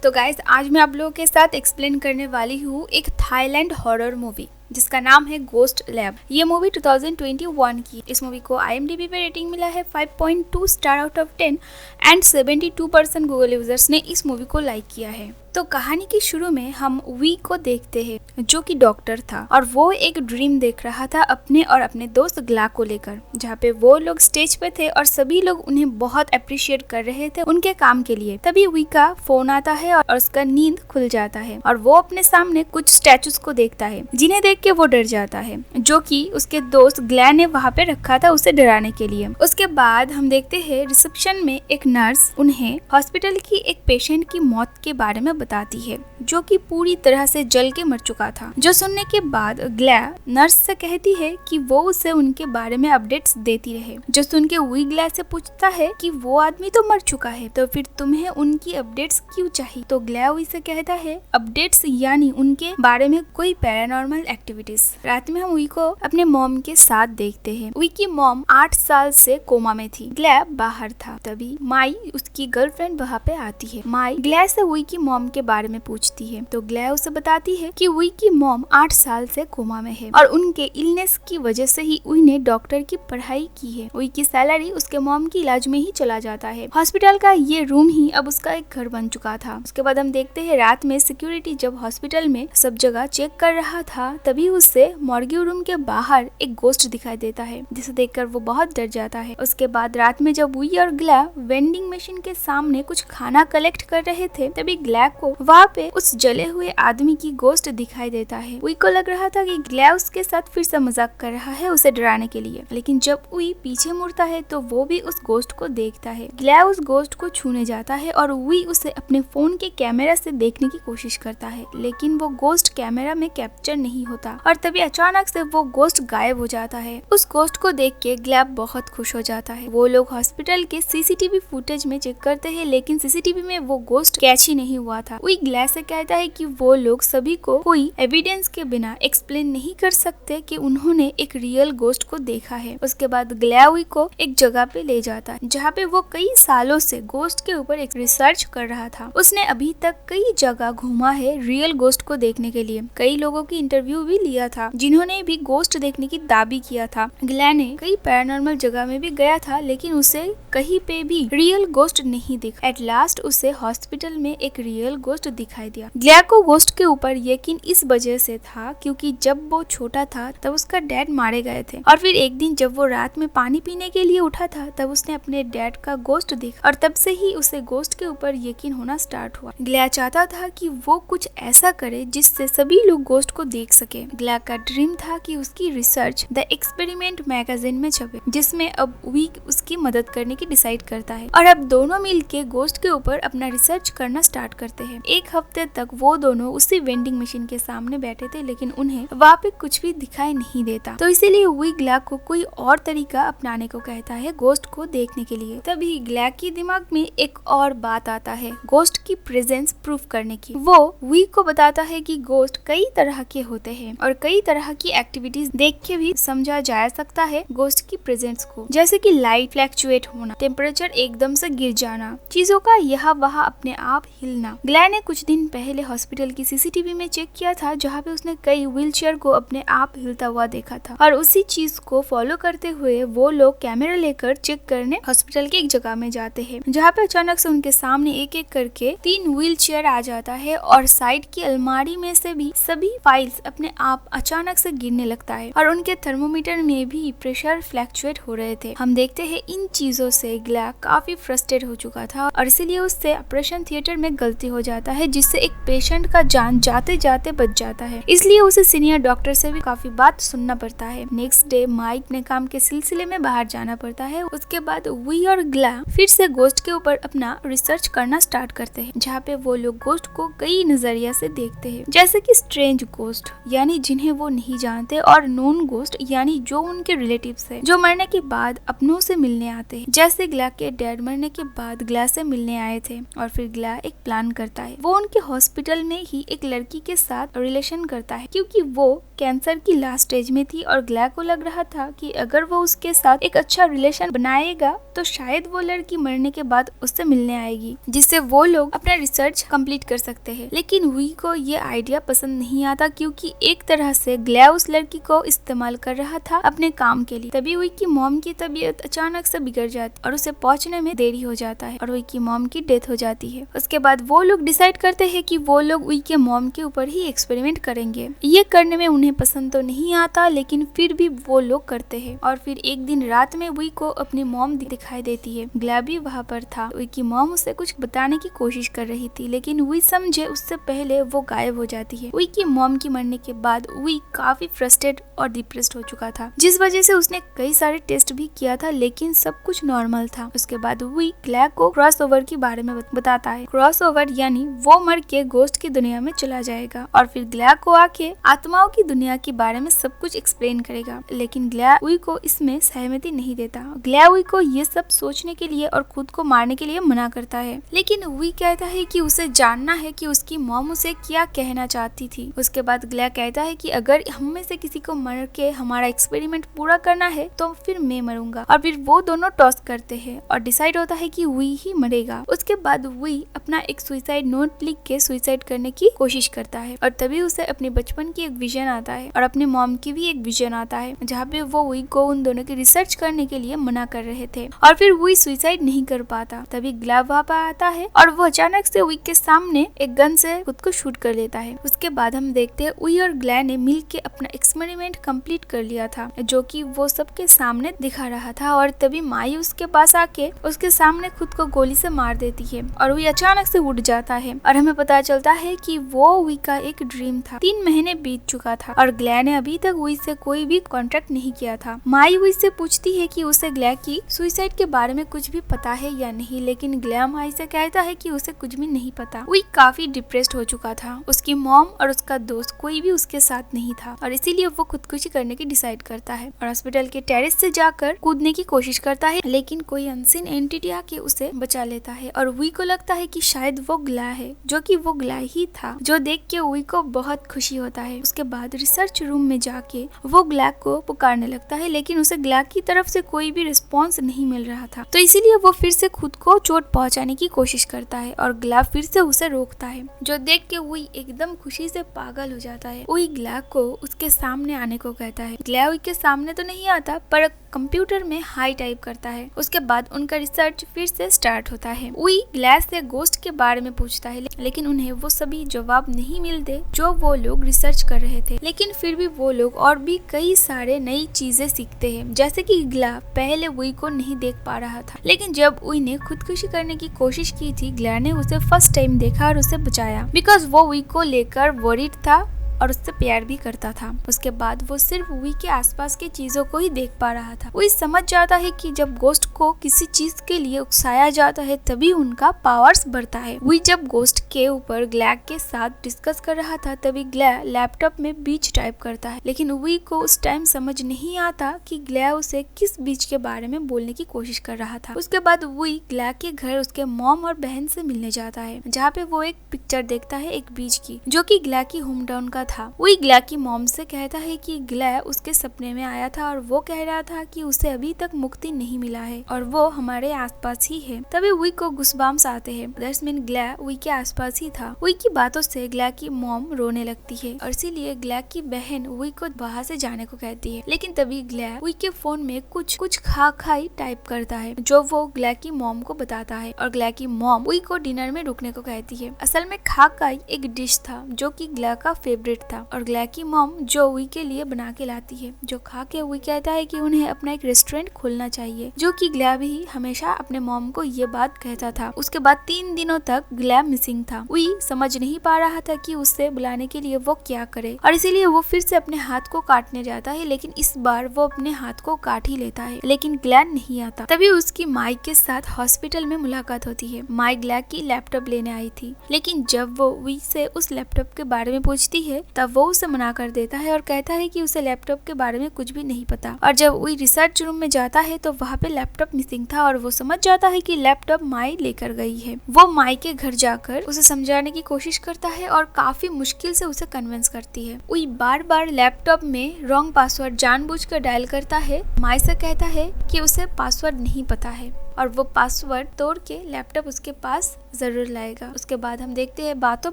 तो गाइस आज मैं आप लोगों के साथ एक्सप्लेन करने वाली हूँ एक थाईलैंड हॉरर मूवी जिसका नाम है गोस्ट लैब। ये मूवी 2021 की। इस मूवी को IMDb पे रेटिंग मिला है 5.2 star out of 10 and 72% Google users ने इस मूवी को लाइक किया है। तो कहानी की शुरू में हम वी को देखते हैं जो कि डॉक्टर था और वो एक ड्रीम देख रहा था अपने और अपने दोस्त ग्ला को लेकर, जहाँ पे वो लोग स्टेज पे थे और सभी लोग उन्हें बहुत अप्रिशिएट कर रहे थे उनके काम के लिए। तभी वी का फोन आता है और उसका नींद खुल जाता है और वो अपने सामने कुछ स्टैचूज को देखता है जिन्हें देख के वो डर जाता है, जो कि उसके दोस्त ग्ला ने वहाँ पे रखा था उसे डराने के लिए। उसके बाद हम देखते हैं रिसेप्शन में एक नर्स उन्हें हॉस्पिटल की एक पेशेंट की मौत के बारे में बताती है जो कि पूरी तरह से जल के मर चुका था। जो सुनने के बाद ग्ला नर्स से कहती है कि वो उसे उनके बारे में अपडेट्स देती रहे। जो सुन के वी ग्ला से पूछता है कि वो आदमी तो मर चुका है तो फिर तुम्हें उनकी अपडेट्स क्यों चाहिए। तो ग्ला वी से कहता है अपडेट्स यानी उनके बारे में कोई पैरानॉर्मल एक्टिविटीज। रात में हम वी को अपने मॉम के साथ देखते हैं। वी की मॉम 8 साल से कोमा में थी। ग्ला बाहर था। तभी माई उसकी गर्लफ्रेंड वहाँ पे आती है। माई ग्ला से वी की मॉम के बारे में पूछती है तो ग्ला उसे बताती है कि वी की मॉम 8 साल से कोमा में है और उनके इलनेस की वजह से ही वी ने डॉक्टर की पढ़ाई की है। वी की सैलरी उसके मॉम की इलाज में ही चला जाता है। हॉस्पिटल का ये रूम ही अब उसका एक घर बन चुका था। उसके बाद हम देखते हैं रात में सिक्योरिटी जब हॉस्पिटल में सब जगह चेक कर रहा था तभी उसे मॉर्ग्यू रूम के बाहर एक गोस्ट दिखाई देता है जिसे देखकर वो बहुत डर जाता है। उसके बाद रात में जब वी और ग्ला वेंडिंग मशीन के सामने कुछ खाना कलेक्ट कर रहे थे तभी ग्ला को वहाँ पे उस जले हुए आदमी की गोस्ट दिखाई देता है। वी को लग रहा था कि ग्ला उसके साथ फिर से मजाक कर रहा है उसे डराने के लिए, लेकिन जब वी पीछे मुड़ता है तो वो भी उस गोस्ट को देखता है। ग्ला उस गोस्ट को छूने जाता है और वी उसे अपने फोन के कैमरा से देखने की कोशिश करता है, लेकिन वो गोस्ट कैमरा में कैप्चर नहीं होता और तभी अचानक से वो गोस्ट गायब हो जाता है। उस गोस्ट को देख के ग्ला बहुत खुश हो जाता है। वो लोग हॉस्पिटल के CCTV फुटेज में चेक करते हैं लेकिन CCTV में वो गोस्ट कैच ही नहीं हुआ था। वी ग्ला से कहता है कि वो लोग सभी को कोई एविडेंस के बिना एक्सप्लेन नहीं कर सकते कि उन्होंने एक रियल गोस्ट को देखा है। उसके बाद ग्ला वी को एक जगह पे ले जाता है जहाँ पे वो कई सालों से गोस्ट के ऊपर एक रिसर्च कर रहा था। उसने अभी तक कई जगह घूमा है रियल गोस्ट को देखने के लिए। कई लोगों की इंटरव्यू भी लिया था जिन्होंने भी गोस्ट देखने की दावी किया था। ग्ला ने कई पैरानॉर्मल जगह में भी गया था लेकिन उसे कहीं पे भी रियल गोस्ट नहीं दिखा। एट लास्ट उसे हॉस्पिटल में एक रियल गोस्ट दिखाई दिया। ग्ला को गोस्ट के ऊपर यकीन इस वजह से था क्योंकि जब वो छोटा था तब उसका डैड मारे गए थे और फिर एक दिन जब वो रात में पानी पीने के लिए उठा था तब उसने अपने डैड का गोस्ट देखा और तब से ही उसे गोस्ट के ऊपर यकीन होना स्टार्ट हुआ। ग्ला चाहता था कि वो कुछ ऐसा करे जिससे सभी लोग गोस्ट को देख सके। ग्ला का ड्रीम था कि उसकी रिसर्च द एक्सपेरिमेंट मैगजीन में छपे जिसमें अब वी उसकी मदद करने की डिसाइड करता है और अब दोनों मिलके गोस्ट के ऊपर अपना रिसर्च करना स्टार्ट करते हैं। एक हफ्ते तक वो दोनों उसी वेंडिंग मशीन के सामने बैठे थे लेकिन उन्हें वहाँ पे कुछ भी दिखाई नहीं देता, तो इसीलिए वी ग्ला को कोई और तरीका अपनाने को कहता है गोस्ट को देखने के लिए। तभी ग्ला के दिमाग में एक और बात आता है गोस्ट की प्रेजेंस प्रूफ करने की। वो वी को बताता है कि गोस्ट कई तरह के होते हैं और कई तरह की एक्टिविटीज देख के भी समझा जा सकता है गोस्ट की प्रेजेंस को, जैसे कि लाइट फ्लैक्चुएट होना, टेम्परेचर एकदम से गिर जाना, चीजों का यहाँ वहाँ अपने आप हिलना। ग्ला ने कुछ दिन पहले हॉस्पिटल की CCTV में चेक किया था जहाँ पे उसने कई व्हीलचेयर को अपने आप हिलता हुआ देखा था और उसी चीज को फॉलो करते हुए वो लोग कैमरा लेकर चेक करने हॉस्पिटल की एक जगह में जाते हैं जहाँ पे अचानक से उनके सामने एक एक करके 3 व्हीलचेयर आ जाता है और साइड की अलमारी में से भी सभी फाइल्स अपने आप अचानक से गिरने लगता है और उनके थर्मोमीटर में भी प्रेशर फ्लैक्चुएट हो रहे थे। हम देखते हैं इन चीजों से ग्ला काफी फ्रस्ट्रेट हो चुका था और इसीलिए उससे ऑपरेशन थिएटर में गलती हो जाता है जिससे एक पेशेंट का जान जाते जाते बच जाता है। इसलिए उसे सीनियर डॉक्टर से भी काफी बात सुनना पड़ता है। नेक्स्ट डे माइक ने काम के सिलसिले में बाहर जाना पड़ता है। उसके बाद वी और ग्ला फिर से गोस्ट के ऊपर अपना रिसर्च करना स्टार्ट करते हैं जहाँ पे वो लोग गोस्ट को कई नजरिया से देखते हैं, जैसे कि स्ट्रेंज गोस्ट यानी जिन्हें वो नहीं जानते और नोन गोस्ट यानी जो उनके रिलेटिव्स है जो मरने के बाद अपनों से मिलने आते हैं, जैसे ग्ला के डैड मरने के बाद ग्ला से मिलने आए थे। और फिर ग्ला एक प्लान करता है, वो उनके हॉस्पिटल में ही एक लड़की के साथ रिलेशन करता है क्योंकि वो कैंसर की लास्ट स्टेज में थी और ग्लैड को लग रहा था कि अगर वो उसके साथ एक अच्छा रिलेशन बनाएगा तो शायद वो लड़की मरने के बाद उससे मिलने आएगी, जिससे वो लोग अपना रिसर्च कंप्लीट कर सकते हैं। लेकिन वी को ये आइडिया पसंद नहीं आता क्योंकि एक तरह से ग्लैड उस लड़की को इस्तेमाल कर रहा था अपने काम के लिए। तभी वी की मॉम की तबीयत अचानक से बिगड़ जाती और उसे पहुंचने में देरी हो जाता है और वी की मॉम की डेथ हो जाती है। उसके बाद वो लोग डिसाइड करते हैं कि वो लोग वी के मॉम के ऊपर ही एक्सपेरिमेंट करेंगे। ये करने में उन्हें पसंद तो नहीं आता लेकिन फिर भी वो लोग करते हैं। और फिर एक दिन रात में वी को अपनी मॉम दिखाई देती है। ग्लैड भी वहाँ पर था। वी की मॉम उसे कुछ बताने की कोशिश कर रही थी लेकिन वी समझे उससे पहले वो गायब हो जाती है। वी की मॉम की मरने के बाद वी काफी फ्रस्ट्रेटेड और डिप्रेस्ड हो चुका था, जिस वजह से उसने कई सारे टेस्ट भी किया था लेकिन सब कुछ नॉर्मल था। उसके बाद वी ग्लैड को क्रॉसओवर के बारे में बताता है। क्रॉसओवर यानी वो मर के गोस्ट की दुनिया में चला जाएगा और फिर ग्लैड को आके आत्माओं की दुनिया के बारे में सब कुछ एक्सप्लेन करेगा। लेकिन ग्लैड वी को इसमें सहमति नहीं देता। ग्लैड वी को ये सब सोचने के लिए और खुद को मारने के लिए मना करता है, लेकिन वी कहता है कि उसे जानना है कि उसकी मॉम उसे क्या कहना चाहती थी। उसके बाद ग्लैड कहता है कि अगर हम में से किसी को मर के हमारा एक्सपेरिमेंट पूरा करना है तो फिर मैं मरूंगा। और फिर वो दोनों टॉस करते हैं और डिसाइड होता है कि वी ही मरेगा। उसके बाद वी अपना एक सुसाइड नोट लिख के सुसाइड करने की कोशिश करता है और तभी उसे अपने बचपन की एक विजन आता है और अपने मॉम की भी एक विजन आता है जहाँ पे वो वी को उन दोनों की रिसर्च करने के लिए मना कर रहे थे और फिर वी सुसाइड नहीं कर पाता। तभी ग्लैड वहाँ पर आता है और वो अचानक से वी के सामने एक गन से खुद को शूट कर लेता है। उसके बाद हम देखते हैं वी और ग्लैड ने मिल के अपना एक्सपेरिमेंट कंप्लीट कर लिया था जो कि वो सबके सामने दिखा रहा था। और तभी माई उसके पास आके उसके सामने खुद को गोली से मार देती है और वी अचानक से उठ जाता है और हमें पता चलता है कि वो वी का एक ड्रीम था। 3 महीने बीत चुका था और ग्लैड ने अभी तक वी से कोई भी कॉन्ट्रैक्ट नहीं किया था। माई वी से पूछती है कि उसे ग्लैड की सुसाइड के बारे में कुछ भी पता है या नहीं, लेकिन ग्लैड माई से कहता है कि उसे कुछ भी नहीं पता। वी काफी डिप्रेस्ड हो चुका था। उसकी मॉम और उसका दोस्त कोई भी उसके साथ नहीं था और इसीलिए वो खुदकुशी करने की डिसाइड करता है और हॉस्पिटल के टेरेस से जाकर कूदने की कोशिश करता है, लेकिन कोई अनसीन एंटिटी आके उसे बचा लेता है और वी को लगता है कि शायद वो ग्लैड है, जो कि वो ग्लैड ही था, जो देख के वी को बहुत खुशी होता है। उसके बाद रिसर्च रूम में जाके वो ग्लैड को पुकारने लगता है लेकिन उसे ग्लैड की तरफ से कोई भी रिस्पॉन्स नहीं मिल रहा था, तो इसीलिए वो फिर से खुद को चोट पहुंचाने की कोशिश करता है और ग्लैड फिर से उसे रोकता है, जो देख के वी एकदम खुशी से पागल हो जाता है। वी ग्लैड को उसके सामने आने को कहता है। ग्लैड वी के सामने तो नहीं आता पर कंप्यूटर में हाई टाइप करता है। उसके बाद उनका रिसर्च फिर से स्टार्ट होता है। वी ग्लैड से गोस्ट के बारे में पूछता है लेकिन उन्हें वो सभी जवाब नहीं मिलते जो वो लोग रिसर्च कर रहे थे, लेकिन फिर भी वो लोग और भी कई सारे नई चीजें सीखते हैं, जैसे कि ग्लैड पहले वी को नहीं देख पा रहा था, लेकिन जब वी ने खुदकुशी करने की कोशिश की थी ग्लैड ने उसे फर्स्ट टाइम देखा और उसे बचाया, बिकॉज वो वी को लेकर वरीड था और उससे प्यार भी करता था। उसके बाद वो सिर्फ वी के आसपास की चीजों को ही देख पा रहा था। वो समझ जाता है कि जब गोस्ट को किसी चीज के लिए उकसाया जाता है तभी उनका पावर्स बढ़ता है। वी जब गोस्ट के ऊपर ग्लैड के साथ डिस्कस कर रहा था तभी ग्लैड लैपटॉप में बीच टाइप करता है, लेकिन वी को उस टाइम समझ नहीं आता कि ग्लैड उसे किस बीच के बारे में बोलने की कोशिश कर रहा था। उसके बाद वी ग्लैड के घर उसके मॉम और बहन से मिलने जाता है, जहाँ पे वो एक पिक्चर देखता है एक बीच की, जो कि ग्लैड की होम टाउन का था। वी ग्लैड की मॉम से कहता है कि ग्लैड उसके सपने में आया था और वो कह रहा था कि उसे अभी तक मुक्ति नहीं मिला है और वो हमारे आसपास ही है। तभी वी को गुस्बाम्स आते हैं। दैट्स मीन ग्लैड वी के आसपास ही था। वी की बातों से ग्लैड की मॉम रोने लगती है और इसीलिए ग्लैड की बहन वी को वहाँ से जाने को कहती है, लेकिन तभी ग्लैड वी के फोन में कुछ खाई टाइप करता है जो वो ग्लैड की मॉम को बताता है और ग्लैड की मॉम वी को डिनर में रुकने को कहती है। असल में खाई एक डिश था जो कि ग्लैड का फेवरेट था और ग्लैड की मॉम जो वी के लिए बना के लाती है, जो खा के वी कहता है कि उन्हें अपना एक रेस्टोरेंट खोलना चाहिए, जो कि ग्लैड भी हमेशा अपने मॉम को ये बात कहता था। उसके बाद 3 दिनों तक ग्लैड मिसिंग था। वी समझ नहीं पा रहा था कि उसे बुलाने के लिए वो क्या करे और इसीलिए वो फिर से अपने हाथ को काटने जाता है, लेकिन इस बार वो अपने हाथ को काट ही लेता है, लेकिन ग्लैड नहीं आता। तभी उसकी माई के साथ हॉस्पिटल में मुलाकात होती है। माई ग्लैड की लैपटॉप लेने आई थी, लेकिन जब वो वी से उस लैपटॉप के बारे में पूछती है तब वो उसे मना कर देता है और कहता है कि उसे लैपटॉप के बारे में कुछ भी नहीं पता। और जब वही रिसर्च रूम में जाता है तो वहाँ पे लैपटॉप मिसिंग था और वो समझ जाता है कि लैपटॉप माई लेकर गई है। वो माई के घर जाकर उसे समझाने की कोशिश करता है और काफी मुश्किल से उसे कन्विंस करती है। वही बार बार लैपटॉप में रॉन्ग पासवर्ड जानबूझकर डायल करता है। माई से कहता है कि उसे पासवर्ड नहीं पता है और वो पासवर्ड तोड़ के लैपटॉप उसके पास जरूर लाएगा। उसके बाद हम देखते हैं बातों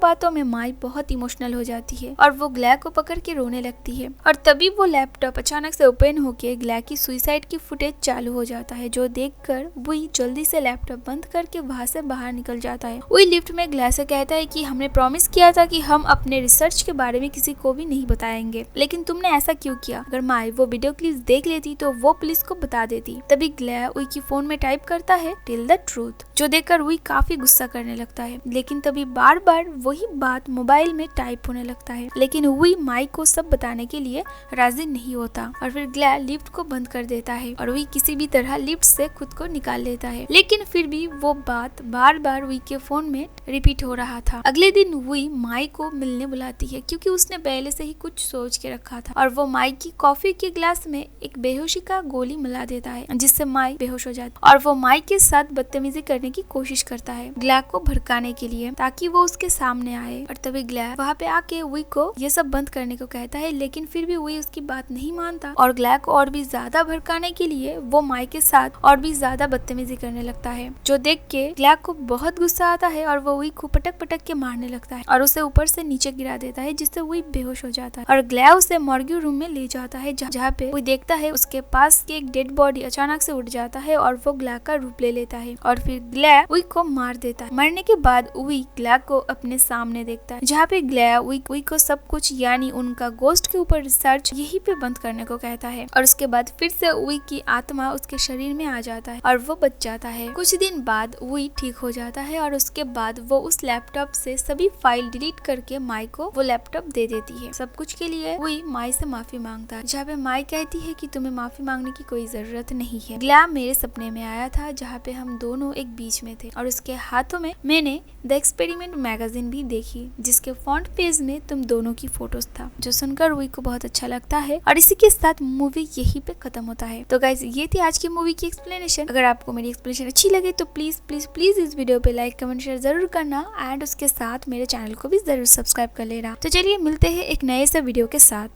बातों में माई बहुत इमोशनल हो जाती है और वो ग्लैक को पकड़ के रोने लगती है। और तभी वो लैपटॉप अचानक से ओपन होके ग्लैक की सुसाइड की फुटेज चालू हो जाता है, जो देखकर वही जल्दी से लैपटॉप बंद करके वहाँ से बाहर निकल जाता है। वही लिफ्ट में ग्लैक से कहता है कि हमने प्रॉमिस किया था कि हम अपने रिसर्च के बारे में किसी को भी नहीं बताएंगे, लेकिन तुमने ऐसा क्यों किया? अगर माई वो वीडियो क्लिप देख लेती तो वो पुलिस को बता देती। तभी ग्लैक वही की फोन में टाइप करता है टेल द ट्रूथ, जो देखकर वही काफी गुस्सा करने लगता है। लेकिन तभी बार बार वही बात मोबाइल में टाइप होने लगता है, लेकिन वही माइक को सब बताने के लिए राजी नहीं होता और फिर ग्लैक लिफ्ट को बंद कर देता है और वही किसी भी तरह लिफ्ट से खुद को निकाल लेता है। लेकिन फिर भी वो बात बार बार वही के फोन में रिपीट हो रहा था। अगले दिन वही माइक को मिलने बुलाती है क्योंकि उसने पहले से ही कुछ सोच के रखा था और वो माइक की कॉफी के ग्लास में एक बेहोशी का गोली मिला देता है, जिससे माइक बेहोश हो जाता है और वो माइक के साथ बदतमीजी करने की कोशिश करता है ग्लैक को भड़काने के लिए ताकि वो उसके सामने आए। और तभी ग्लैक वहाँ पे आके वही को ये सब बंद करने को कहता है, लेकिन फिर भी वही उसकी बात नहीं मानता और ग्लैक को और भी ज्यादा भड़काने के लिए वो माइक के साथ और भी ज्यादा बदतमीजी करने लगता है, जो देख के ग्लैक को बहुत गुस्सा आता है और वो वही को पटक पटक के मारने लगता है और उसे ऊपर से नीचे गिरा देता है, जिससे वही बेहोश हो जाता है। और ग्लैक उसे मॉर्ग्यू रूम में ले जाता है जहाँ पे वो देखता है उसके पास की एक डेड बॉडी अचानक से उठ जाता है और वो ग्लैक का रूप ले लेता है और फिर ग्लैक उई को मार देता है। मरने के बाद उई ग्लैक को अपने सामने देखता है, जहाँ पे ग्लैक उई को सब कुछ यानी उनका गोस्ट के ऊपर रिसर्च यहीं पे बंद करने को कहता है और उसके बाद फिर से उई की आत्मा उसके शरीर में आ जाता है और वो बच जाता है। कुछ दिन बाद उई ठीक हो जाता है और उसके बाद वो उस लैपटॉप से सभी फाइल डिलीट करके माई को वो लैपटॉप दे देती है। सब कुछ के लिए उई माई से माफी मांगता है, जहाँ पे माई कहती है कि तुम्हें माफी मांगने की कोई जरूरत नहीं है। ग्लैक मेरे सपने में आया था जहाँ पे हम दोनों एक बीच में थे और उसके हाथों में मैंने द एक्सपेरिमेंट मैगजीन भी देखी, जिसके फ्रंट पेज में तुम दोनों की फोटोज था, जो सुनकर रूही को बहुत अच्छा लगता है। और इसी के साथ मूवी यहीं पे खत्म होता है। तो गाइस ये थी आज की मूवी की एक्सप्लेनेशन। अगर आपको मेरी एक्सप्लेनेशन अच्छी लगे तो प्लीज प्लीज प्लीज इस वीडियो पे लाइक कमेंट शेयर जरूर करना एंड उसके साथ मेरे चैनल को भी जरूर सब्सक्राइब कर लेना। तो चलिए मिलते हैं एक नए से वीडियो के साथ।